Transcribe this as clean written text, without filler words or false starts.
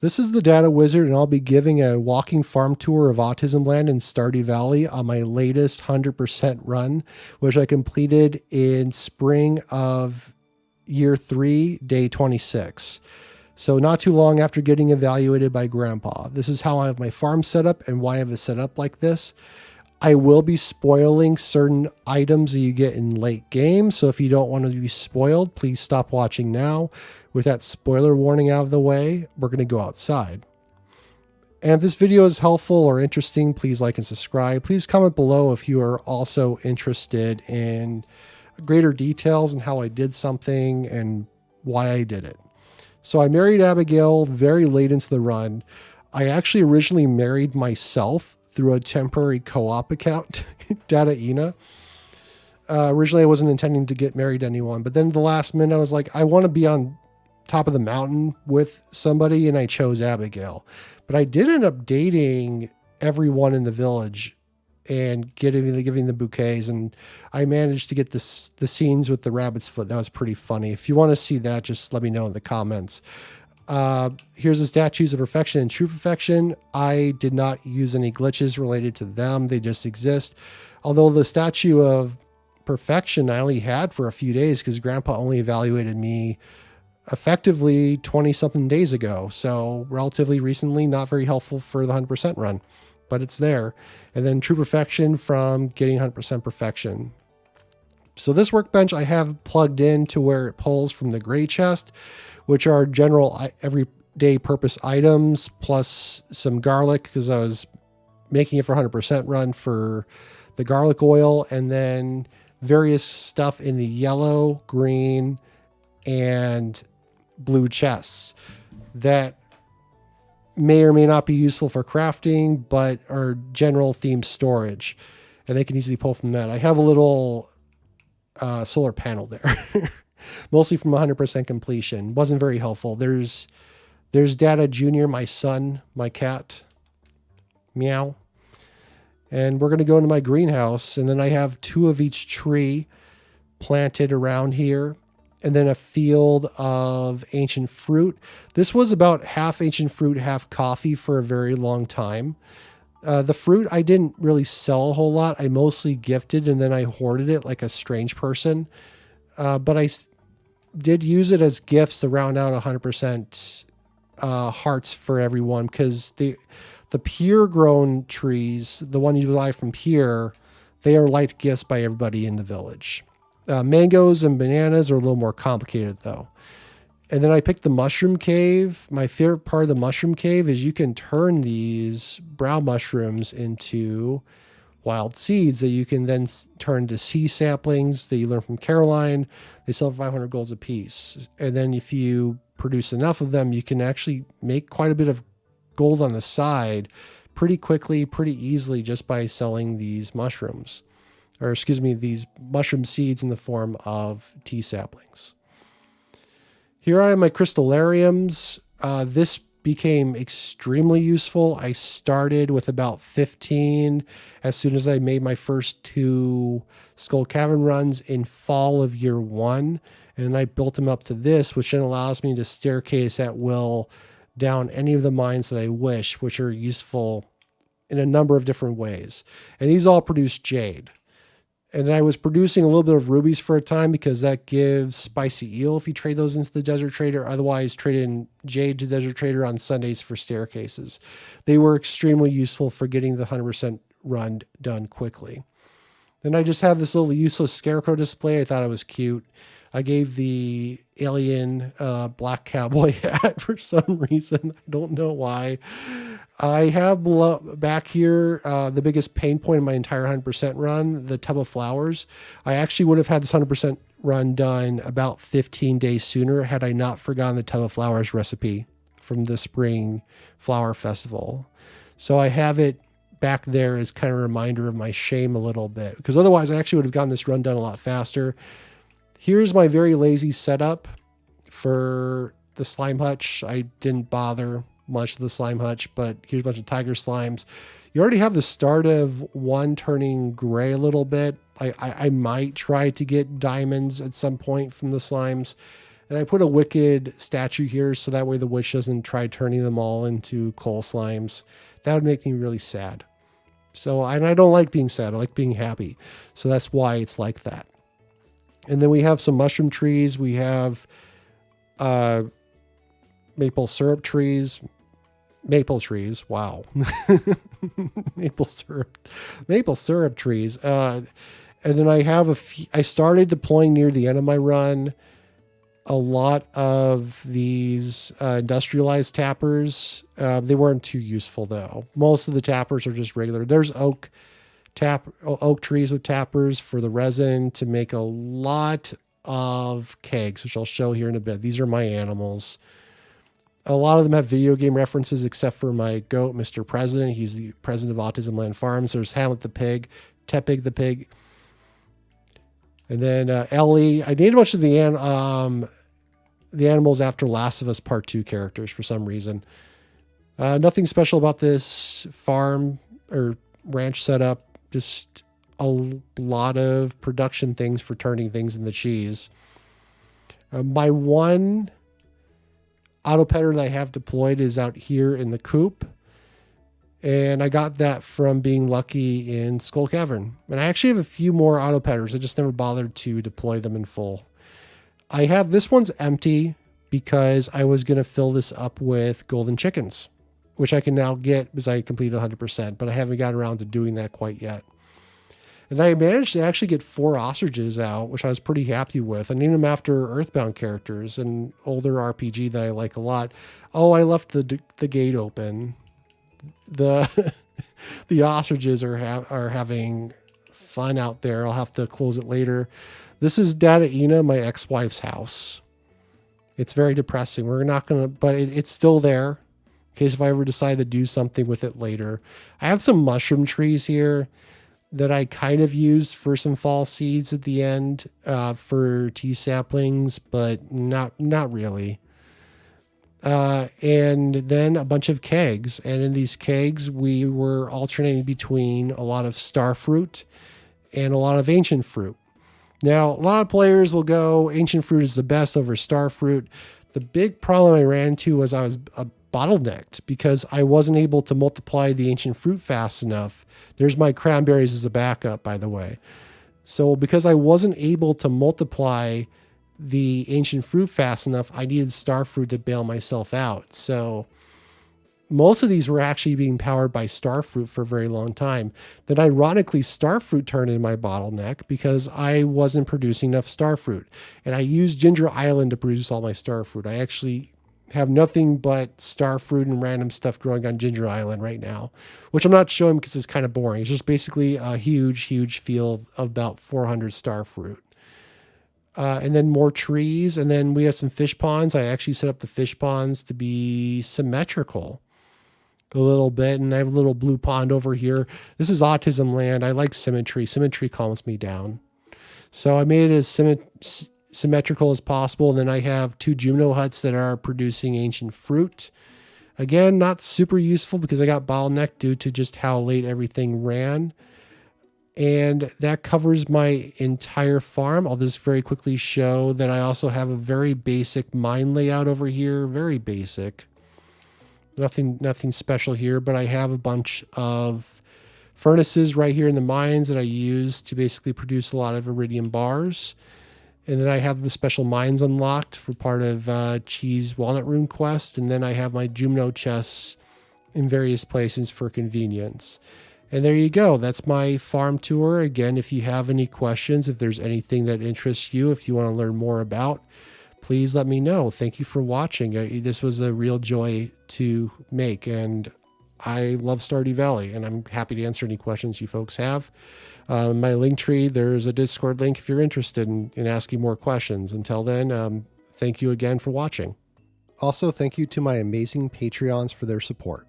This is the Data Wizard, and I'll be giving a walking farm tour of Autism Land in Stardew Valley on my latest 100% run, which I completed in spring of year 3, day 26. So not too long after getting evaluated by Grandpa. This is how I have my farm set up and why I have it set up like this. I will be spoiling certain items that you get in late game. So if you don't want to be spoiled, please stop watching now. With that spoiler warning out of the way, we're going to go outside. And if this video is helpful or interesting, please like and subscribe. Please comment below if you are also interested in greater details and how I did something and why I did it. So I married Abigail very late into the run. I actually originally married myself through a temporary co-op account, Data Ina. Originally, I wasn't intending to get married to anyone, but then the last minute, I was like, I want to be on top of the mountain with somebody, and I chose Abigail. But I did end up dating everyone in the village and giving the bouquets, and I managed to get the scenes with the rabbit's foot. That was pretty funny. If you want to see that, just let me know in the comments. Here's the statues of perfection and true perfection. I did not use any glitches related to them. They just exist. Although the statue of perfection I only had for a few days because Grandpa only evaluated me effectively 20 something days ago. So relatively recently, not very helpful for the 100% run, but it's there. And then true perfection from getting 100% perfection. So this workbench I have plugged in to where it pulls from the gray chest, which are general everyday purpose items, plus some garlic because I was making it for 100% run for the garlic oil, and then various stuff in the yellow, green, and blue chests that may or may not be useful for crafting, but are general themed storage, and they can easily pull from that. I have a little solar panel there. Mostly from 100% completion. Wasn't very helpful. There's Data Junior, my son, my cat. Meow. And we're going to go into my greenhouse. And then I have 2 of each tree planted around here. And then a field of ancient fruit. This was about half ancient fruit, half coffee for a very long time. The fruit I didn't really sell a whole lot. I mostly gifted and then I hoarded it like a strange person. But I did use it as gifts to round out 100% hearts for everyone, because the pure grown trees, the one you buy from Pure, they are liked gifts by everybody in the village. Mangoes and bananas are a little more complicated though. And then I picked the mushroom cave. My favorite part of the mushroom cave is you can turn these brown mushrooms into wild seeds that you can then turn to sea saplings that you learn from Caroline. They sell for 500 golds a piece. And then if you produce enough of them, you can actually make quite a bit of gold on the side pretty quickly, pretty easily, just by selling these mushrooms, or excuse me, these mushroom seeds in the form of tea saplings. Here I have my crystallariums. This became extremely useful. I started with about 15 as soon as I made my first 2 Skull Cavern runs in fall of year 1. And I built them up to this, which then allows me to staircase at will down any of the mines that I wish, which are useful in a number of different ways. And these all produce jade. And I was producing a little bit of rubies for a time because that gives spicy eel if you trade those into the Desert Trader. Otherwise, trade in jade to Desert Trader on Sundays for staircases. They were extremely useful for getting the 100% run done quickly. Then I just have this little useless scarecrow display. I thought it was cute. I gave the alien black cowboy hat for some reason. I don't know why. I have back here the biggest pain point in my entire 100% run, the tub of flowers. I actually would have had this 100% run done about 15 days sooner had I not forgotten the tub of flowers recipe from the spring flower festival. So I have it back there as kind of a reminder of my shame a little bit, because otherwise I actually would have gotten this run done a lot faster. Here's my very lazy setup for the slime hutch. I didn't bother much of the slime hutch, but here's a bunch of tiger slimes. You already have the start of one turning gray a little bit. I might try to get diamonds at some point from the slimes. And I put a wicked statue here so that way the witch doesn't try turning them all into coal slimes. That would make me really sad. So, and I don't like being sad. I like being happy. So that's why it's like that. And then we have some mushroom trees. We have maple syrup trees. Maple trees. Wow. Maple syrup trees. And then I have I started deploying near the end of my run a lot of these industrialized tappers. They weren't too useful though. Most of the tappers are just regular. There's oak trees with tappers for the resin to make a lot of kegs, which I'll show here in a bit. These are my animals. A lot of them have video game references, except for my goat, Mr. President. He's the president of Autism Land Farms. There's Hamlet the pig, Tepig the pig, and then Ellie. I named a bunch of the animals after Last of Us Part 2 characters for some reason. Nothing special about this farm or ranch setup. Just a lot of production things for turning things into cheese. My one auto petter that I have deployed is out here in the coop. And I got that from being lucky in Skull Cavern. And I actually have a few more auto petters. I just never bothered to deploy them in full. I have, this one's empty because I was going to fill this up with golden chickens, which I can now get because I completed 100%, but I haven't gotten around to doing that quite yet. And I managed to actually get 4 ostriches out, which I was pretty happy with. I named them after Earthbound characters, an older RPG that I like a lot. Oh, I left the gate open. The ostriches are having fun out there. I'll have to close it later. This is Dada Ina, my ex-wife's house. It's very depressing. We're not going to, but it's still there in case if I ever decide to do something with it later. I have some mushroom trees here that I kind of used for some fall seeds at the end for tea saplings, but not really. And then a bunch of kegs. And in these kegs, we were alternating between a lot of star fruit and a lot of ancient fruit. Now, a lot of players will go, ancient fruit is the best over star fruit. The big problem I ran into was I was bottlenecked because I wasn't able to multiply the ancient fruit fast enough. There's my cranberries as a backup, by the way. So because I wasn't able to multiply the ancient fruit fast enough, I needed star fruit to bail myself out. So most of these were actually being powered by star fruit for a very long time. Then ironically, star fruit turned into my bottleneck because I wasn't producing enough star fruit. And I used Ginger Island to produce all my star fruit. I actually have nothing but star fruit and random stuff growing on Ginger Island right now, which I'm not showing because it's kind of boring. It's just basically a huge field of about 400 star fruit. And then more trees. And then we have some fish ponds. I actually set up the fish ponds to be symmetrical a little bit. And I have a little blue pond over here. This is Autism Land. I like symmetry. Symmetry calms me down. So I made it as symmetrical as possible. And then I have 2 Juno huts that are producing ancient fruit. Again, not super useful because I got bottlenecked due to just how late everything ran. And that covers my entire farm. I'll just very quickly show that I also have a very basic mine layout over here. Very basic. Nothing special here, but I have a bunch of furnaces right here in the mines that I use to basically produce a lot of iridium bars. And then I have the special mines unlocked for part of Cheese Walnut Room quest. And then I have my Juno chests in various places for convenience. And there you go. That's my farm tour. Again, if you have any questions, if there's anything that interests you, if you want to learn more about, please let me know. Thank you for watching. This was a real joy to make, and I love Stardew Valley, and I'm happy to answer any questions you folks have. My link tree, there's a Discord link if you're interested in asking more questions. Until then, thank you again for watching. Also, thank you to my amazing Patreons for their support.